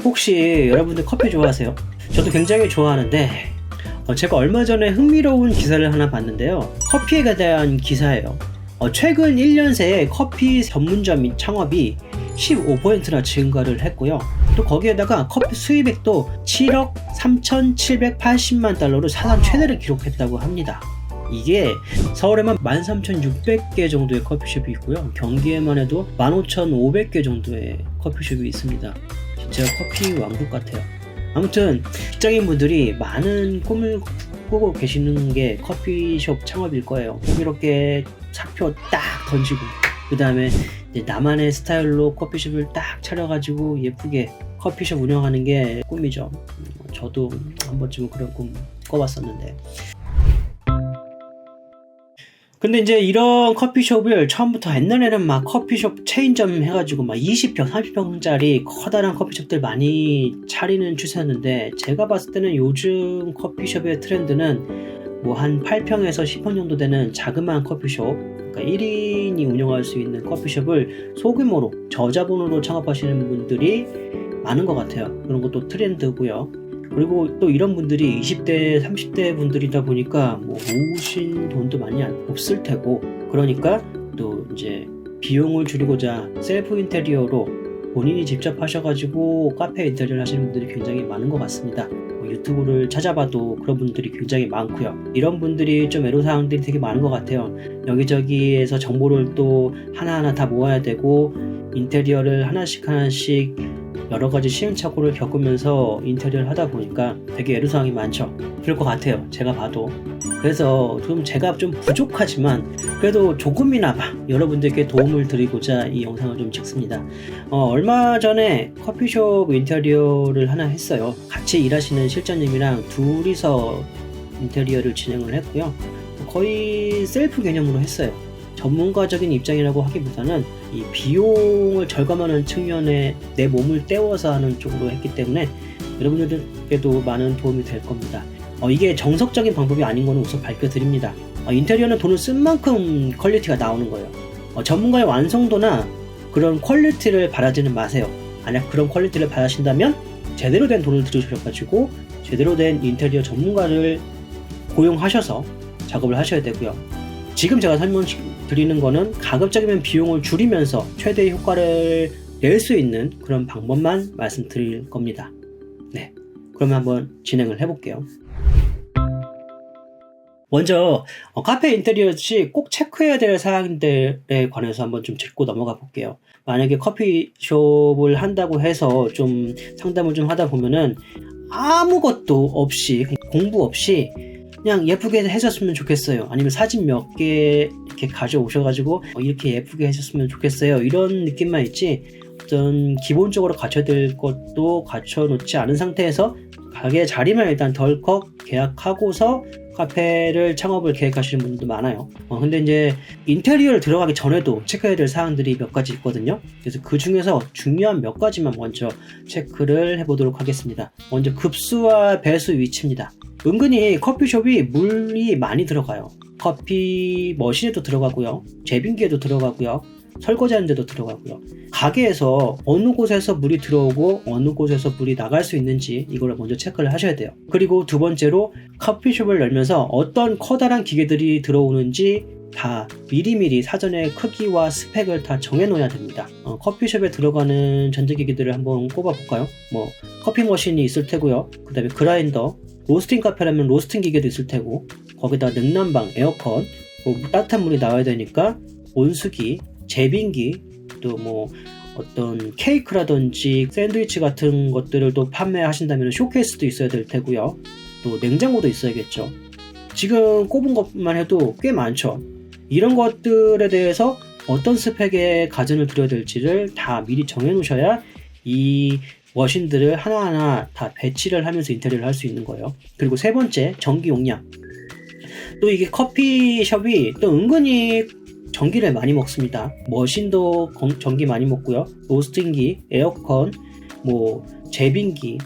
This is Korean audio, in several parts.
혹시 여러분들 커피 좋아하세요? 저도 굉장히 좋아하는데 제가 얼마 전에 흥미로운 기사를 하나 봤는데요. 커피에 대한 기사예요. 최근 1년 새에 커피 전문점 창업이 15%나 증가를 했고요. 또 거기에다가 커피 수입액도 7억 3,780만 달러로 사상 최대를 기록했다고 합니다. 이게 서울에만 13,600개 정도의 커피숍이 있고요. 경기에만 해도 15,500개 정도의 커피숍이 있습니다. 진짜 커피 왕국 같아요. 아무튼 직장인분들이 많은 꿈을 꾸고 계시는 게 커피숍 창업일 거예요. 이렇게 사표 딱 던지고 그 다음에 나만의 스타일로 커피숍을 딱 차려가지고 예쁘게 커피숍 운영하는 게 꿈이죠. 저도 한 번쯤은 그런 꿈 꿔봤었는데, 근데 이제 이런 커피숍을 처음부터 옛날에는 막 커피숍 체인점 해가지고 막 20평, 30평짜리 커다란 커피숍들 많이 차리는 추세였는데, 제가 봤을 때는 요즘 커피숍의 트렌드는 뭐 한 8평에서 10평 정도 되는 자그마한 커피숍, 그러니까 1인이 운영할 수 있는 커피숍을 소규모로 저자본으로 창업하시는 분들이 많은 것 같아요. 그런 것도 트렌드고요. 그리고 또 이런 분들이 20대, 30대 분들이다 보니까 뭐 모으신 돈도 많이 없을 테고, 그러니까 또 이제 비용을 줄이고자 셀프 인테리어로 본인이 직접 하셔가지고 카페 인테리어를 하시는 분들이 굉장히 많은 것 같습니다. 유튜브를 찾아봐도 그런 분들이 굉장히 많고요. 이런 분들이 좀 애로사항들이 되게 많은 것 같아요. 여기저기에서 정보를 또 하나하나 다 모아야 되고, 인테리어를 하나씩 여러 가지 시행착오를 겪으면서 인테리어를 하다 보니까 되게 애로사항이 많죠. 그럴 것 같아요, 제가 봐도. 그래서 좀 제가 좀 부족하지만 그래도 조금이나마 여러분들께 도움을 드리고자 이 영상을 좀 찍습니다. 얼마 전에 커피숍 인테리어를 하나 했어요. 같이 일하시는 실장님이랑 둘이서 인테리어를 진행을 했고요. 거의 셀프 개념으로 했어요. 전문가적인 입장이라고 하기보다는 이 비용을 절감하는 측면에 내 몸을 때워서 하는 쪽으로 했기 때문에 여러분들께도 많은 도움이 될 겁니다. 이게 정석적인 방법이 아닌 거는 우선 밝혀드립니다. 인테리어는 돈을 쓴 만큼 퀄리티가 나오는 거예요. 전문가의 완성도나 그런 퀄리티를 바라지는 마세요. 만약 그런 퀄리티를 바라신다면 제대로 된 돈을 들여주셔가지고 제대로 된 인테리어 전문가를 고용하셔서 작업을 하셔야 되고요. 지금 제가 설명드리는 거는 가급적이면 비용을 줄이면서 최대의 효과를 낼 수 있는 그런 방법만 말씀드릴 겁니다. 네, 그러면 한번 진행을 해볼게요. 먼저 카페 인테리어 시 꼭 체크해야 될 사항들에 관해서 한번 좀 짚고 넘어가 볼게요. 만약에 커피숍을 한다고 해서 좀 상담을 좀 하다 보면은 아무것도 없이, 공부 없이 그냥 예쁘게 해줬으면 좋겠어요. 아니면 사진 몇 개 이렇게 가져오셔가지고 이렇게 예쁘게 해줬으면 좋겠어요. 이런 느낌만 있지, 어떤 기본적으로 갖춰야 될 것도 갖춰놓지 않은 상태에서 가게 자리만 일단 덜컥 계약하고서 카페를 창업을 계획하시는 분들도 많아요. 근데 이제 인테리어를 들어가기 전에도 체크해야 될 사항들이 몇 가지 있거든요. 그래서 그 중에서 중요한 몇 가지만 먼저 체크를 해보도록 하겠습니다. 먼저 급수와 배수 위치입니다. 은근히 커피숍이 물이 많이 들어가요. 커피 머신에도 들어가고요, 제빙기에도 들어가고요, 설거지하는 데도 들어가고요. 가게에서 어느 곳에서 물이 들어오고 어느 곳에서 물이 나갈 수 있는지 이걸 먼저 체크를 하셔야 돼요. 그리고 두 번째로 커피숍을 열면서 어떤 커다란 기계들이 들어오는지 다 미리미리 사전에 크기와 스펙을 다 정해놓아야 됩니다. 커피숍에 들어가는 전자기기들을 한번 꼽아볼까요? 커피 머신이 있을 테고요, 그 다음에 그라인더, 로스팅 카페라면 로스팅 기계도 있을 테고, 거기다 냉난방, 에어컨, 따뜻한 물이 나와야 되니까 온수기, 제빙기, 또 어떤 케이크라든지 샌드위치 같은 것들을 또 판매하신다면 쇼케이스도 있어야 될 테고요. 또 냉장고도 있어야겠죠. 지금 꼽은 것만 해도 꽤 많죠. 이런 것들에 대해서 어떤 스펙의 가전을 들여야 될지를 다 미리 정해 놓으셔야 이 머신들을 하나하나 다 배치를 하면서 인테리어를 할 수 있는 거예요. 그리고 세 번째, 전기 용량. 또 이게 커피숍이 또 은근히 전기를 많이 먹습니다. 머신도 전기 많이 먹고요, 로스팅기, 에어컨, 제빙기,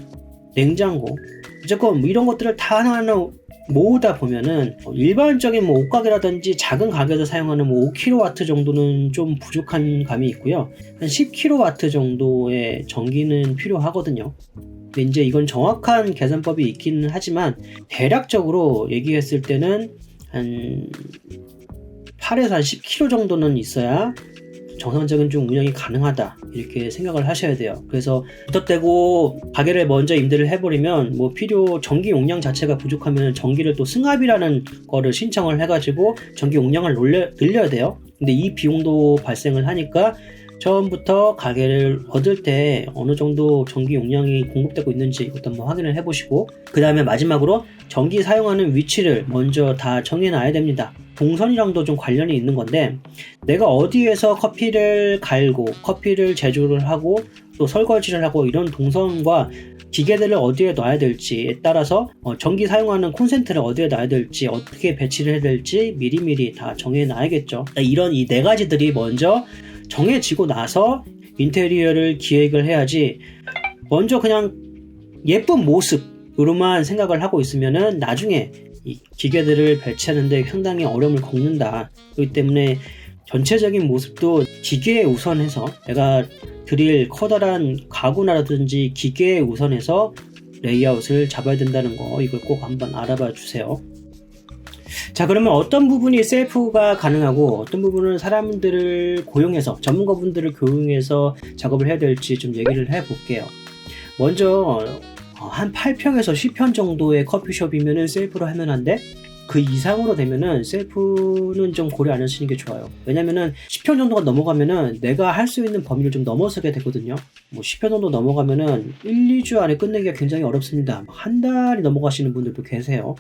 냉장고, 무조건 이런 것들을 다 하나하나 모으다 보면은 일반적인 뭐 옷가게라든지 작은 가게에서 사용하는 뭐 5kW 정도는 좀 부족한 감이 있고요. 한 10kW 정도의 전기는 필요하거든요. 근데 이제 이건 정확한 계산법이 있기는 하지만 대략적으로 얘기했을 때는 한 8에서 한 10kW 정도는 있어야 정상적인 좀 운영이 가능하다, 이렇게 생각을 하셔야 돼요. 그래서 무턱대고 가게를 먼저 임대를 해버리면 뭐 전기 용량 자체가 부족하면 전기를 또 승합이라는 거를 신청을 해가지고 전기 용량을 늘려야 돼요. 근데 이 비용도 발생을 하니까 처음부터 가게를 얻을 때 어느 정도 전기 용량이 공급되고 있는지 이것도 한번 확인을 해보시고, 그 다음에 마지막으로 전기 사용하는 위치를 먼저 다 정해놔야 됩니다. 동선이랑도 좀 관련이 있는 건데, 내가 어디에서 커피를 갈고 커피를 제조를 하고 또 설거지를 하고 이런 동선과 기계들을 어디에 놔야 될지에 따라서 전기 사용하는 콘센트를 어디에 놔야 될지, 어떻게 배치를 해야 될지 미리미리 다 정해놔야겠죠. 이런 이 네 가지들이 먼저 정해지고 나서 인테리어를 기획을 해야지, 먼저 그냥 예쁜 모습으로만 생각을 하고 있으면은 나중에 이 기계들을 배치하는데 상당히 어려움을 겪는다. 그렇기 때문에 전체적인 모습도 기계에 우선해서, 내가 드릴 커다란 가구라든지 기계에 우선해서 레이아웃을 잡아야 된다는 거, 이걸 꼭 한번 알아봐 주세요. 자, 그러면 어떤 부분이 셀프가 가능하고 어떤 부분은 사람들을 고용해서, 전문가분들을 고용해서 작업을 해야 될지 좀 얘기를 해볼게요. 먼저 한 8평에서 10평 정도의 커피숍이면은 셀프로 하면 한데, 그 이상으로 되면은 셀프는 좀 고려 안 하시는 게 좋아요. 왜냐면은 10평 정도가 넘어가면은 내가 할 수 있는 범위를 좀 넘어서게 되거든요. 뭐 10평 정도 넘어가면은 1, 2주 안에 끝내기가 굉장히 어렵습니다. 한 달이 넘어가시는 분들도 계세요.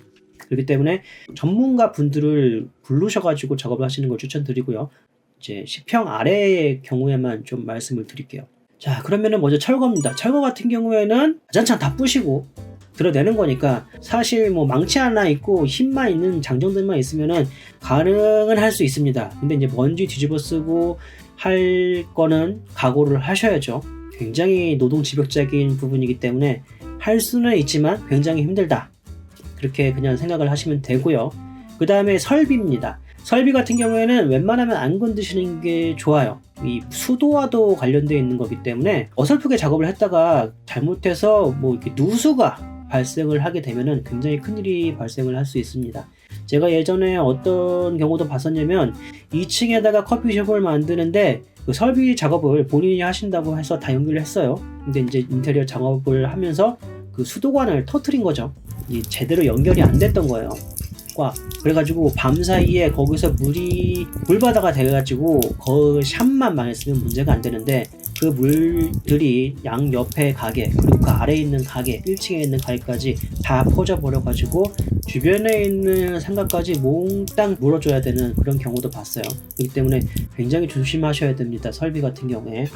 그렇기 때문에 전문가 분들을 부르셔가지고 작업을 하시는 걸 추천드리고요. 이제 10평 아래의 경우에만 좀 말씀을 드릴게요. 자, 그러면은 먼저 철거입니다. 철거 같은 경우에는 자장창 다 부시고 드러내는 거니까 사실 뭐 망치 하나 있고 힘만 있는 장정들만 있으면은 가능은 할 수 있습니다. 근데 이제 먼지 뒤집어 쓰고 할 거는 각오를 하셔야죠. 굉장히 노동지벽적인 부분이기 때문에 할 수는 있지만 굉장히 힘들다, 그렇게 그냥 생각을 하시면 되고요. 그 다음에 설비입니다. 설비 같은 경우에는 웬만하면 안 건드시는 게 좋아요. 이 수도와도 관련되어 있는 거기 때문에 어설프게 작업을 했다가 잘못해서 뭐 이렇게 누수가 발생을 하게 되면은 굉장히 큰일이 발생을 할 수 있습니다. 제가 예전에 어떤 경우도 봤었냐면 2층에다가 커피숍을 만드는데 그 설비 작업을 본인이 하신다고 해서 다 연결을 했어요. 근데 이제 인테리어 작업을 하면서 그 수도관을 터트린 거죠. 제대로 연결이 안 됐던 거예요. 그래가지고 밤사이에 거기서 물바다가 돼가지고 그 샵만 망했으면 문제가 안 되는데, 그 물들이 양 옆에 가게, 그리고 그 아래에 있는 가게, 1층에 있는 가게까지 다 퍼져버려가지고 주변에 있는 상가까지 몽땅 물어줘야 되는 그런 경우도 봤어요. 그렇기 때문에 굉장히 조심하셔야 됩니다. 설비 같은 경우에.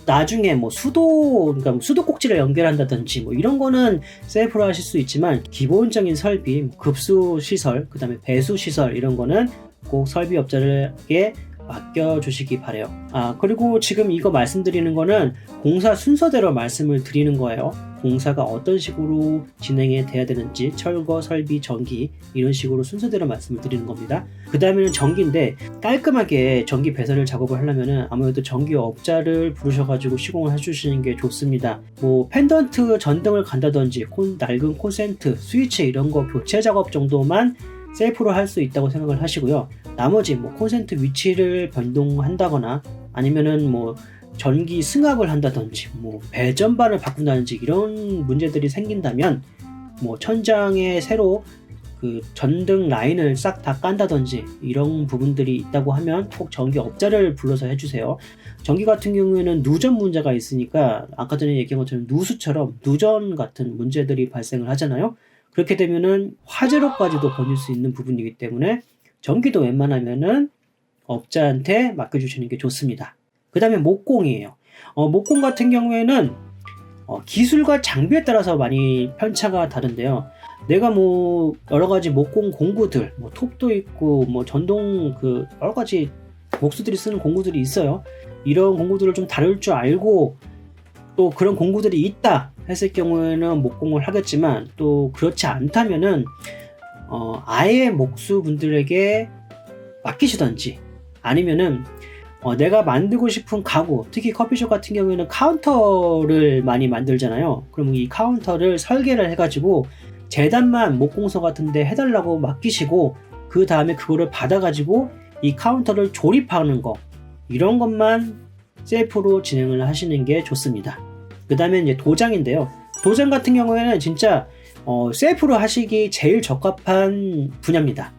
나중에 뭐 그러니까 수도꼭지를 연결한다든지 뭐 이런 거는 셀프로 하실 수 있지만, 기본적인 설비, 급수 시설, 그 다음에 배수 시설, 이런 거는 꼭 설비업자에게 맡겨주시기 바래요. 그리고 지금 이거 말씀드리는 거는 공사 순서대로 말씀을 드리는 거예요. 공사가 어떤 식으로 진행이 돼야 되는지, 철거, 설비, 전기, 이런 식으로 순서대로 말씀을 드리는 겁니다. 그 다음에는 전기인데, 깔끔하게 전기 배선을 작업을 하려면은 아무래도 전기업자를 부르셔가지고 시공을 해주시는 게 좋습니다. 뭐 펜던트 전등을 간다든지 낡은 콘센트, 스위치 이런 거 교체 작업 정도만 셀프로 할 수 있다고 생각을 하시고요. 나머지 뭐 콘센트 위치를 변동한다거나 아니면은 뭐 전기 승합을 한다든지 뭐 배전반을 바꾼다든지 이런 문제들이 생긴다면, 뭐 천장에 새로 그 전등 라인을 싹 다 깐다든지 이런 부분들이 있다고 하면 꼭 전기업자를 불러서 해주세요. 전기 같은 경우에는 누전 문제가 있으니까 아까 전에 얘기한 것처럼 누수처럼 누전 같은 문제들이 발생을 하잖아요. 그렇게 되면은 화재로까지도 번질 수 있는 부분이기 때문에 전기도 웬만하면은 업자한테 맡겨주시는 게 좋습니다. 그 다음에 목공이에요. 목공 같은 경우에는 기술과 장비에 따라서 많이 편차가 다른데요. 내가 뭐 여러가지 목공 공구들, 뭐 톱도 있고 뭐 전동 그 여러가지 목수들이 쓰는 공구들이 있어요. 이런 공구들을 좀 다룰 줄 알고 또 그런 공구들이 있다 했을 경우에는 목공을 하겠지만, 또 그렇지 않다면은 아예 목수분들에게 맡기시던지 아니면은 내가 만들고 싶은 가구, 특히 커피숍 같은 경우에는 카운터를 많이 만들잖아요. 그럼 이 카운터를 설계를 해가지고 재단만 목공소 같은데 해달라고 맡기시고 그 다음에 그거를 받아가지고 이 카운터를 조립하는 거, 이런 것만 셀프로 진행을 하시는 게 좋습니다. 그 다음에 이제 도장인데요. 도장 같은 경우에는 진짜 셀프로 하시기 제일 적합한 분야입니다.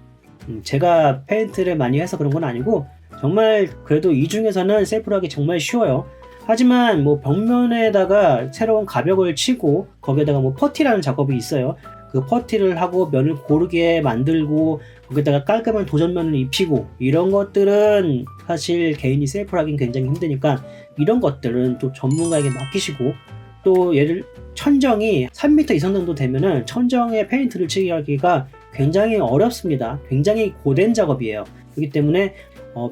제가 페인트를 많이 해서 그런 건 아니고 정말 그래도 이 중에서는 셀프로 하기 정말 쉬워요. 하지만 뭐 벽면에다가 새로운 가벽을 치고 거기에다가 뭐 퍼티라는 작업이 있어요. 그 퍼티를 하고 면을 고르게 만들고 거기다가 깔끔한 도전면을 입히고 이런 것들은 사실 개인이 셀프로 하긴 굉장히 힘드니까 이런 것들은 또 전문가에게 맡기시고, 또 예를 천정이 3m 이상 정도 되면은 천정에 페인트를 칠기 하기가 굉장히 어렵습니다. 굉장히 고된 작업이에요. 그렇기 때문에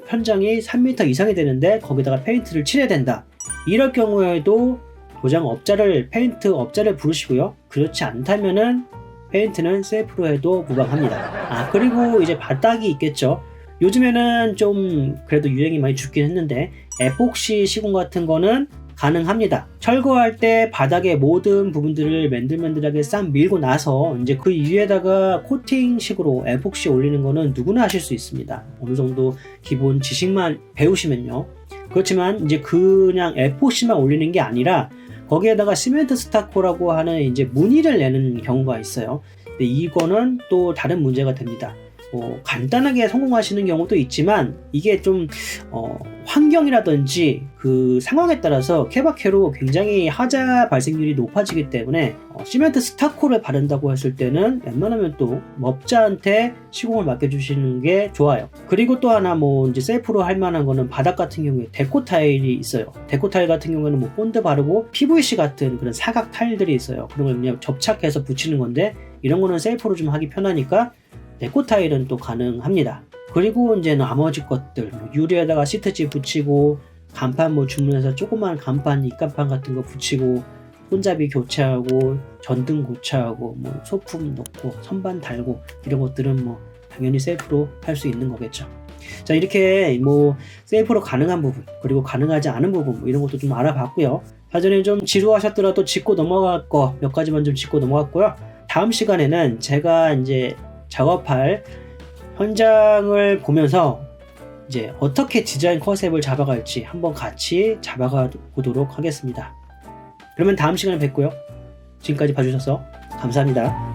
편장이 3m 이상이 되는데 거기다가 페인트를 칠해야 된다. 이럴 경우에도 도장업자를, 페인트 업자를 부르시고요. 그렇지 않다면은 페인트는 셀프로 해도 무방합니다. 그리고 이제 바닥이 있겠죠. 요즘에는 좀 그래도 유행이 많이 죽긴 했는데 에폭시 시공 같은 거는 가능합니다. 철거할 때 바닥의 모든 부분들을 맨들맨들하게 싹 밀고 나서 이제 그 위에다가 코팅식으로 에폭시 올리는 거는 누구나 하실 수 있습니다. 어느 정도 기본 지식만 배우시면요. 그렇지만 이제 그냥 에폭시만 올리는 게 아니라 거기에다가 시멘트 스타코라고 하는 이제 무늬를 내는 경우가 있어요. 근데 이거는 또 다른 문제가 됩니다. 간단하게 성공하시는 경우도 있지만 이게 좀 환경이라든지 그 상황에 따라서 케바케로 굉장히 하자 발생률이 높아지기 때문에 시멘트 스타코를 바른다고 했을 때는 웬만하면 또 업자한테 시공을 맡겨주시는 게 좋아요. 그리고 또 하나 뭐 이제 셀프로 할 만한 거는 바닥 같은 경우에 데코 타일이 있어요. 데코 타일 같은 경우에는 뭐 본드 바르고 PVC 같은 그런 사각 타일들이 있어요. 그런 걸 그냥 접착해서 붙이는 건데 이런 거는 셀프로 좀 하기 편하니까 데코 타일은 또 가능합니다. 그리고 이제 나머지 것들 유리에다가 시트지 붙이고 간판 뭐 주문해서 조그만 간판, 입간판 같은 거 붙이고 손잡이 교체하고 전등 교체하고 뭐 소품 넣고 선반 달고 이런 것들은 뭐 당연히 셀프로 할 수 있는 거겠죠. 자, 이렇게 뭐 셀프로 가능한 부분 그리고 가능하지 않은 부분 뭐 이런 것도 좀 알아봤고요. 사전에 좀 지루하셨더라도 짚고 넘어갈 거 몇 가지만 좀 짚고 넘어갔고요. 다음 시간에는 제가 이제 작업할 현장을 보면서 이제 어떻게 디자인 컨셉을 잡아갈지 한번 같이 잡아가 보도록 하겠습니다. 그러면 다음 시간에 뵙고요. 지금까지 봐주셔서 감사합니다.